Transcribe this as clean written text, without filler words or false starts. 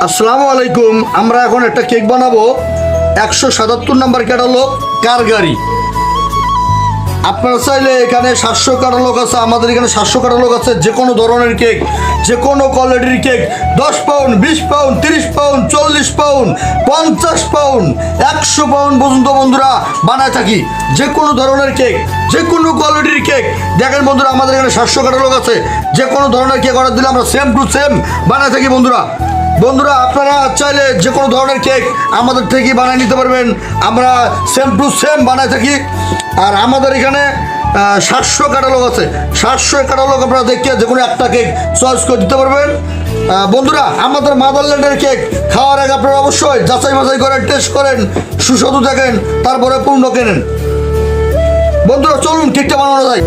আসসালামু আলাইকুম। আমরা এখন একটা কেক বানাবো 177 নাম্বার ক্যাটালগ কার গাড়ি। আপনারা চাইলে এখানে 700 ক্যাটালগ আছে, আমাদের এখানে 700 ক্যাটালগ আছে। যে কোনো ধরনের কেক, যে কোনো কোয়ালিটির cake, 10 pound, 20 pound, 30 pound, 40 pound, 50 pound, 100 pound পর্যন্ত বন্ধুরা বানায় থাকি। যে কোনো ধরনের কেক, যে কোনো কোয়ালিটির কেক। দেখেন বন্ধুরা, আমাদের এখানে 700 ক্যাটালগ আছে। যে কোনো ধরনের কেক অর্ডার দিলে আমরা সেম টু সেম বানায় থাকি বন্ধুরা। আপনারা চাইলে যে কোনো ধরনের কেক আমাদের থেকে বানিয়ে নিতে পারবেন। আমরা সেম টু সেম বানায় থাকি। আর আমাদের এখানে 700 ক্যাটালগ আছে। 700 ক্যাটালগ আপনারা দেখিয়ে যে কোনো একটা কেক চয়েস করে দিতে পারবেন। বন্ধুরা, আমাদের মাদারল্যান্ডের কেক খাওয়ার আগে আপনারা অবশ্যই যাচাই বাছাই করেন, টেস্ট করেন, সুস্বাদু দেখেন, তারপরে পূর্ণ কেনেন। বন্ধুরা চলুন কেকটা বানানো যায়।